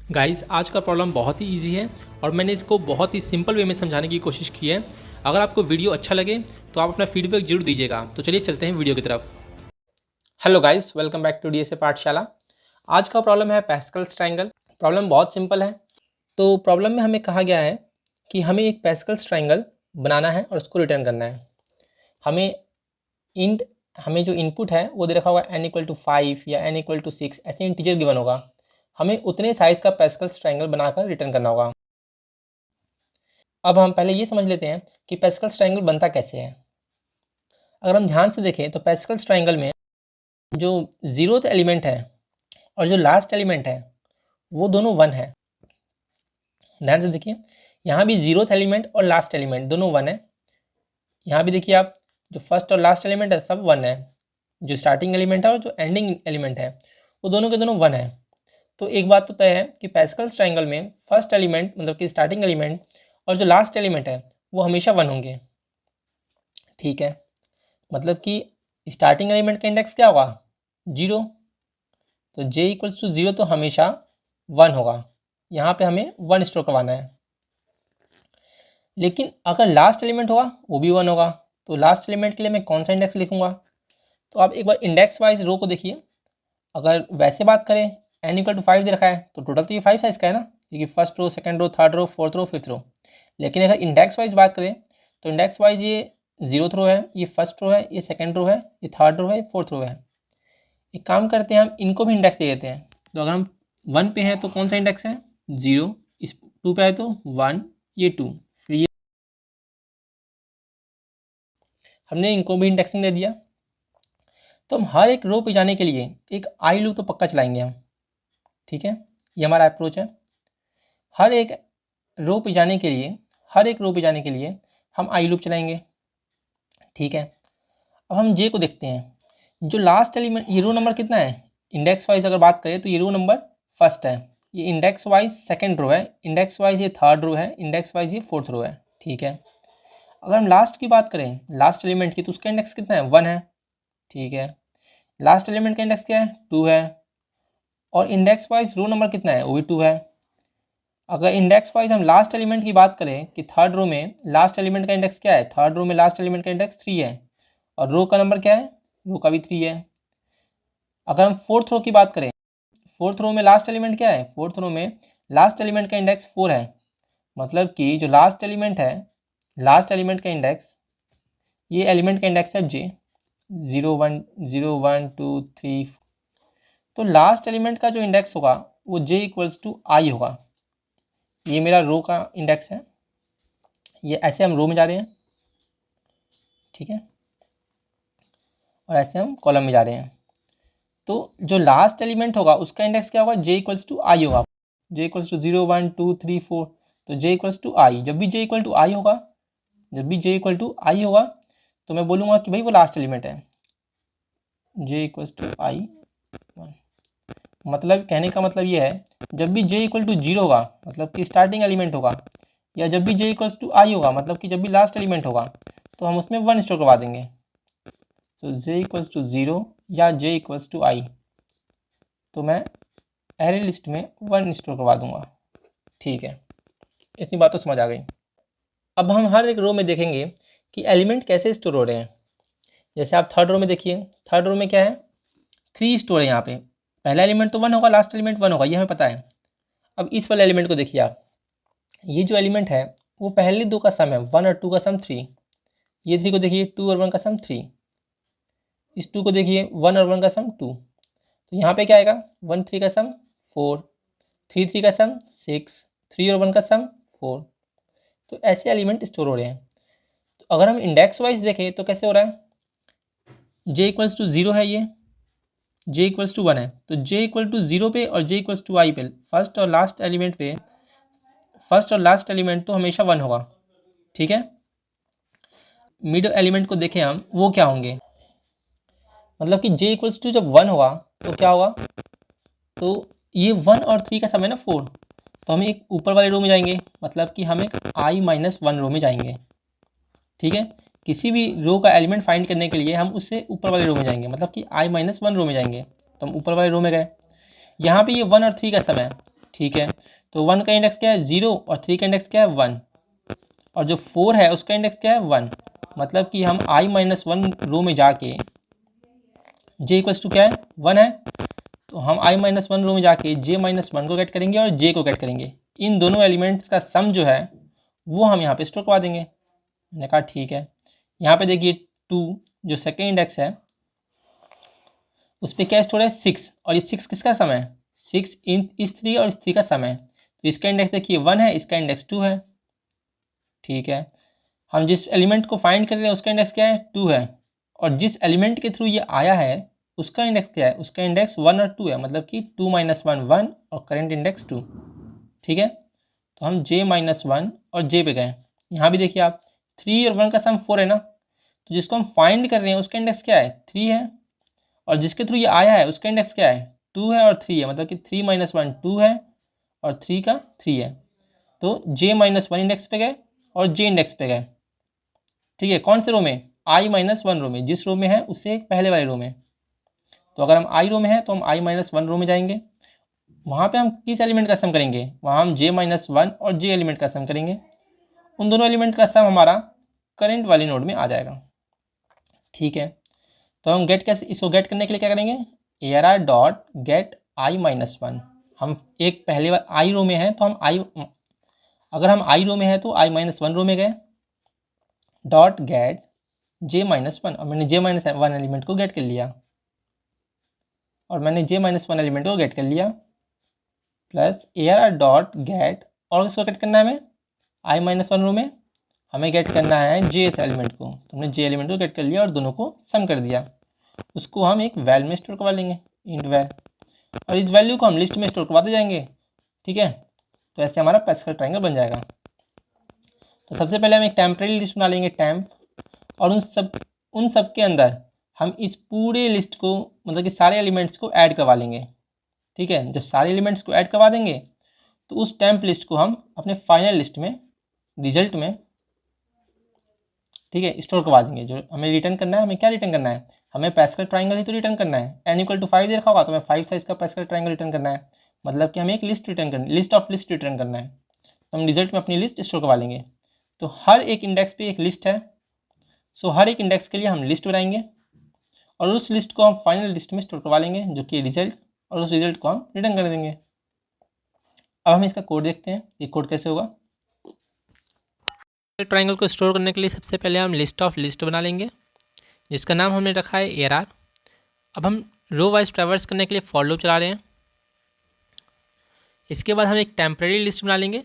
Guys आज का problem बहुत ही इजी है और मैंने इसको बहुत ही सिंपल वे में समझाने की कोशिश की है। अगर आपको वीडियो अच्छा लगे तो आप अपना फीडबैक जरूर दीजिएगा। तो चलिए चलते हैं वीडियो की तरफ। Hello guys, welcome back to DSA पाठशाला। आज का प्रॉब्लम है पैस्कल्स ट्रायंगल। प्रॉब्लम बहुत सिंपल है। तो प्रॉब्लम में हमें कहा गया है कि हमें एक पैस्कल्स ट्रायंगल बनाना है और उसको रिटर्न करना है। हमें जो इनपुट है वो दे रखा होगा n=5 या n=6, ऐसे इंटीजर गिवन होगा। हमें उतने साइज का पैस्कल्स ट्रायंगल बनाकर रिटर्न करना होगा। अब हम पहले ये समझ लेते हैं कि पैस्कल्स ट्रायंगल बनता कैसे है। अगर हम ध्यान से देखें तो पैस्कल्स ट्रायंगल में जो जीरोथ एलिमेंट है और जो लास्ट एलिमेंट है वो दोनों 1 है। ध्यान से देखिए, यहाँ भी जीरोथ एलिमेंट और लास्ट एलिमेंट दोनों 1 है। यहाँ भी देखिए आप, जो फर्स्ट और लास्ट एलिमेंट है सब 1 है। जो स्टार्टिंग एलिमेंट है और जो एंडिंग एलिमेंट है वो दोनों के दोनों 1 है। तो एक बात तो तय है कि पैस्कल्स ट्रायंगल में फर्स्ट एलिमेंट मतलब कि स्टार्टिंग एलिमेंट और जो लास्ट एलिमेंट है वो हमेशा 1 होंगे। ठीक है, मतलब कि स्टार्टिंग एलिमेंट का इंडेक्स क्या होगा? 0। तो j=0 तो हमेशा 1 होगा। यहाँ पे हमें 1 स्टोर करवाना है। लेकिन अगर लास्ट एलिमेंट होगा वो भी 1 होगा। तो लास्ट एलिमेंट के लिए मैं कौन सा इंडेक्स लिखूँगा? तो आप एक बार इंडेक्स वाइज रो को देखिए। अगर वैसे बात करें n=5 दे रखा है तो टोटल तो ये 5 साइज का है ना, क्योंकि first row, second row, third row, fourth row, fifth row. लेकिन अगर इंडेक्स वाइज बात करें तो इंडेक्स वाइज ये 0th रो है, ये फर्स्ट रो है, ये सेकंड रो है, ये थर्ड रो है, फोर्थ रो है। एक काम करते हैं, हम इनको भी इंडेक्स दे देते हैं। तो अगर हम 1 पे हैं तो कौन सा इंडेक्स है? 0। इस 2 पे आए तो 1, ये 2। फिर ये हमने इनको भी इंडेक्सिंग दे दिया। तो हम हर एक रो पे जाने के लिए एक आई लूप तो पक्का चलाएंगे हम। ठीक है, ये हमारा अप्रोच है। हर एक रो पे जाने के लिए हम आई लूप चलाएंगे। ठीक है, अब हम जे को देखते हैं। जो लास्ट एलिमेंट, ये रो नंबर कितना है? इंडेक्स वाइज अगर बात करें तो ये रो नंबर फर्स्ट है, ये इंडेक्स वाइज सेकंड रो है, इंडेक्स वाइज ये थर्ड रो है, इंडेक्स वाइज ये फोर्थ रो है। ठीक है, अगर हम लास्ट की बात करें, लास्ट एलिमेंट की, तो उसका इंडेक्स कितना है? 1 है। ठीक है, लास्ट एलिमेंट का इंडेक्स क्या है? 2 है। और इंडेक्स वाइज रो नंबर कितना है? वो भी 2 है। अगर इंडेक्स वाइज हम लास्ट एलिमेंट की बात करें कि थर्ड रो में लास्ट एलिमेंट का इंडेक्स क्या है? थर्ड रो में लास्ट एलिमेंट का इंडेक्स 3 है। और रो का नंबर क्या है? रो का भी 3 है। अगर हम फोर्थ रो की बात करें, फोर्थ रो में लास्ट एलिमेंट क्या है? फोर्थ रो में लास्ट एलिमेंट का इंडेक्स 4 है। मतलब कि जो लास्ट एलिमेंट है, लास्ट एलिमेंट का इंडेक्स, ये एलिमेंट का इंडेक्स है जे, 0 1 0 1 2 3। तो लास्ट एलिमेंट का जो इंडेक्स होगा वो j=i होगा। ये मेरा रो का इंडेक्स है। ये ऐसे हम रो में जा रहे हैं, ठीक है, और ऐसे हम कॉलम में जा रहे हैं। तो जो लास्ट एलिमेंट होगा उसका इंडेक्स क्या होगा? j=i होगा। j=0 1 2 3 4। तो j=i। जब भी j=i होगा तो मैं बोलूँगा कि भाई वो लास्ट एलिमेंट है। j=i 1। मतलब कहने का मतलब ये है, जब भी j=0 होगा मतलब कि स्टार्टिंग एलिमेंट होगा, या जब भी j=i होगा मतलब कि जब भी लास्ट एलिमेंट होगा, तो हम उसमें 1 स्टोर करवा देंगे। तो j=0 या j=i, तो मैं एरे लिस्ट में 1 स्टोर करवा दूंगा। ठीक है, इतनी बात तो समझ आ गई। अब हम हर एक रो में देखेंगे कि एलिमेंट कैसे स्टोर हो रहे हैं। जैसे आप थर्ड रो में देखिए, थर्ड रो में क्या है? 3 स्टोर है यहाँ पे। पहला एलिमेंट तो 1 होगा, लास्ट एलिमेंट 1 होगा, ये हमें पता है। अब इस वाले एलिमेंट को देखिए आप, ये जो एलिमेंट है वो पहले 2 का सम है, 1 और 2 का सम 3। ये 3 को देखिए, 2 और 1 का सम 3। इस 2 को देखिए, 1 और 1 का सम 2। तो यहाँ पे क्या आएगा? 1 3 का सम 4, 3 3 का सम 6, 3 और 1 का सम 4। तो ऐसे एलिमेंट स्टोर हो रहे हैं। तो अगर हम इंडेक्स वाइज देखें तो कैसे हो रहा है? j=0 है, ये j=1 है। तो j=0 पे और j=i पे, फर्स्ट और लास्ट एलिमेंट तो हमेशा 1 होगा। ठीक है, मिड एलिमेंट को देखें हम, वो क्या होंगे? मतलब कि j= जब 1 होगा तो क्या होगा? तो ये 1 और 3 का सम है ना 4। तो हम एक ऊपर वाले रो में जाएंगे, मतलब कि हम एक i-1 रो में जाएंगे। ठीक है, किसी भी रो का एलिमेंट फाइंड करने के लिए हम उससे ऊपर वाले रो में जाएंगे, मतलब कि i-1 रो में जाएंगे। तो हम ऊपर वाले रो में गए। यहाँ पे ये 1 और 3 का सम है। ठीक है। तो 1 का इंडेक्स क्या है 0 और 3 का इंडेक्स क्या है 1 और जो 4 है उसका इंडेक्स क्या है 1। मतलब कि हम i-1 रो में जाके j इक्वल्स टू क्या है 1 है, तो हम i-1 रो में जाके j-1 को गेट करेंगे और j को गेट करेंगे। इन दोनों एलिमेंट्स का सम जो है वो हम यहाँ पे स्टोर करवा देंगे। मैंने कहा ठीक है। यहाँ पे देखिए 2 जो सेकेंड इंडेक्स है उस पर क्या स्टोर है 6 और इस 6 किसका सम है 6 इन इस 3 और इस 3 का सम है। तो इसका इंडेक्स देखिए 1 है, इसका इंडेक्स 2 है। ठीक है, हम जिस एलिमेंट को फाइंड कर रहे हैं उसका इंडेक्स क्या है 2 है और जिस एलिमेंट के थ्रू ये आया है उसका इंडेक्स क्या है, उसका इंडेक्स 1 और 2 है। मतलब कि 2 - 1 1 और करेंट इंडेक्स 2। ठीक है, तो हम j-1 और j पे गए। यहाँ भी देखिए आप 3 और 1 का सम 4 है ना, तो जिसको हम फाइंड कर रहे हैं उसका इंडेक्स क्या है 3 है और जिसके थ्रू ये आया है उसका इंडेक्स क्या है 2 है और 3 है। मतलब कि 3 - 1 2 है और 3 का 3 है। तो j-1 इंडेक्स पे गए और j इंडेक्स पे गए। ठीक है, कौन से रो में i-1 रो में, जिस रो में है उससे पहले वाले रो में। तो अगर हम i रो में है तो हम i-1 रो में जाएंगे, वहाँ पे हम किस एलिमेंट का सम करेंगे, वहाँ हम j-1 और j एलिमेंट का सम करेंगे। उन दोनों एलिमेंट का सम हमारा करंट वाली नोड में आ जाएगा। ठीक है, तो हम गेट कैसे, इसको गेट करने के लिए क्या करेंगे ARR डॉट गेट i-1। हम एक पहले बार i रो में है तो हम अगर हम i रो में है तो i-1 रो में गए डॉट गेट j-1 और मैंने j-1 एलिमेंट को गेट कर लिया और मैंने j-1 एलिमेंट को गेट कर लिया प्लस ARR डॉट गेट और किसको गेट करना है हमें i-1 रो में हमें गेट करना है jth एलिमेंट को। तो हमने j एलिमेंट को गेट कर लिया और दोनों को सम कर दिया। उसको हम एक वैल में स्टोर करवा लेंगे इंट वैल और इस वैल्यू को हम लिस्ट में स्टोर करवाते जाएंगे। ठीक है, तो ऐसे हमारा पैस्कल ट्रायंगल बन जाएगा। तो सबसे पहले हम एक टेम्परेरी लिस्ट बना लेंगे टेम्प और उन सब के अंदर हम इस पूरे लिस्ट को मतलब कि सारे एलिमेंट्स को ऐड करवा लेंगे। ठीक है, जब सारे एलिमेंट्स को ऐड करवा देंगे तो उस टेम्प लिस्ट को हम अपने फाइनल लिस्ट में रिजल्ट में ठीक है स्टोर करवा देंगे। जो हमें रिटर्न करना है, हमें क्या रिटर्न करना है, हमें पैस्कल ट्रायंगल ही तो रिटर्न करना है। n = 5 दे रखा होगा तो हमें 5 साइज का पैस्कल ट्रायंगल रिटर्न करना है। मतलब कि हमें एक लिस्ट रिटर्न करनी, लिस्ट ऑफ लिस्ट रिटर्न करना है। तो हम रिजल्ट में अपनी लिस्ट स्टोर करवा लेंगे। तो हर एक इंडेक्स पे एक लिस्ट है, सो हर एक इंडेक्स के लिए हम लिस्ट बनाएंगे और उस लिस्ट को हम फाइनल लिस्ट में स्टोर करवा लेंगे जो कि रिजल्ट, और उस रिजल्ट को हम रिटर्न कर देंगे। अब हम इसका कोड देखते हैं, ये कोड कैसे होगा। ट्रायंगल को स्टोर करने के लिए सबसे पहले हम लिस्ट ऑफ लिस्ट बना लेंगे जिसका नाम हमने रखा है ARR। अब हम रो वाइज ट्रैवर्स करने के लिए फॉर लूप चला रहे हैं। इसके बाद हम एक टेम्परेरी लिस्ट बना लेंगे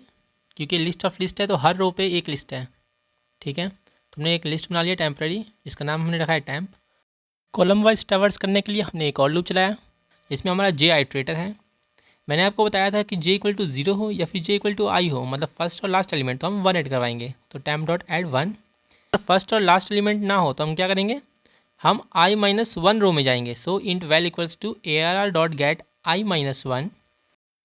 क्योंकि लिस्ट ऑफ लिस्ट है तो हर रो पे एक लिस्ट है। ठीक है, तो हमने एक लिस्ट बना लिया टेम्परेरी जिसका नाम हमने रखा है टेम्प। कॉलम वाइज ट्रैवर्स करने के लिए हमने एक और लूप चलाया जिसमें हमारा j आइटरेटर है। मैंने आपको बताया था कि j = 0 हो या फिर j = i हो, मतलब फर्स्ट और लास्ट एलिमेंट, तो हम 1 ऐड करवाएंगे। तो टेम्प डॉट ऐड 1। फर्स्ट और लास्ट एलिमेंट ना हो तो हम क्या करेंगे, हम i-1 रो में जाएंगे। So int val equals to ARR dot get i-1।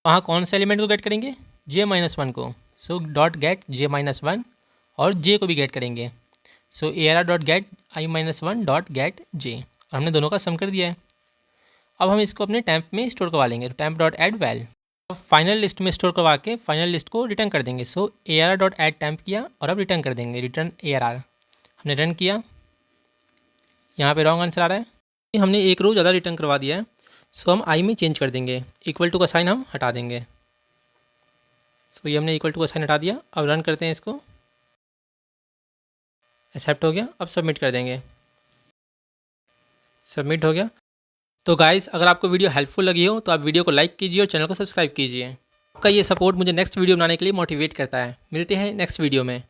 वहाँ कौन से एलिमेंट को गेट करेंगे j-1 को। सो डॉट गेट j-1 और j को भी गेट करेंगे। सो ARR dot get i-1 dot gate j और हमने दोनों का सम कर दिया है। अब हम इसको अपने टेम्प में स्टोर करवा लेंगे। तो temp dot add val final list में स्टोर करवा के फाइनल लिस्ट को रिटर्न कर देंगे। So ARR dot add temp किया और अब रिटर्न कर देंगे रिटर्न ARR। हमने रन किया, यहाँ पे रॉन्ग आंसर आ रहा है, हमने एक रो ज़्यादा रिटर्न करवा दिया है। सो हम i में चेंज कर देंगे, इक्वल टू का साइन हम हटा देंगे। सो ये हमने इक्वल टू का साइन हटा दिया। अब रन करते हैं इसको, एक्सेप्ट हो गया। अब सबमिट कर देंगे, सबमिट हो गया। तो गाइस अगर आपको वीडियो हेल्पफुल लगी हो तो आप वीडियो को लाइक कीजिए और चैनल को सब्सक्राइब कीजिए। आपका ये सपोर्ट मुझे नेक्स्ट वीडियो बनाने के लिए मोटिवेट करता है। मिलते हैं नेक्स्ट वीडियो में।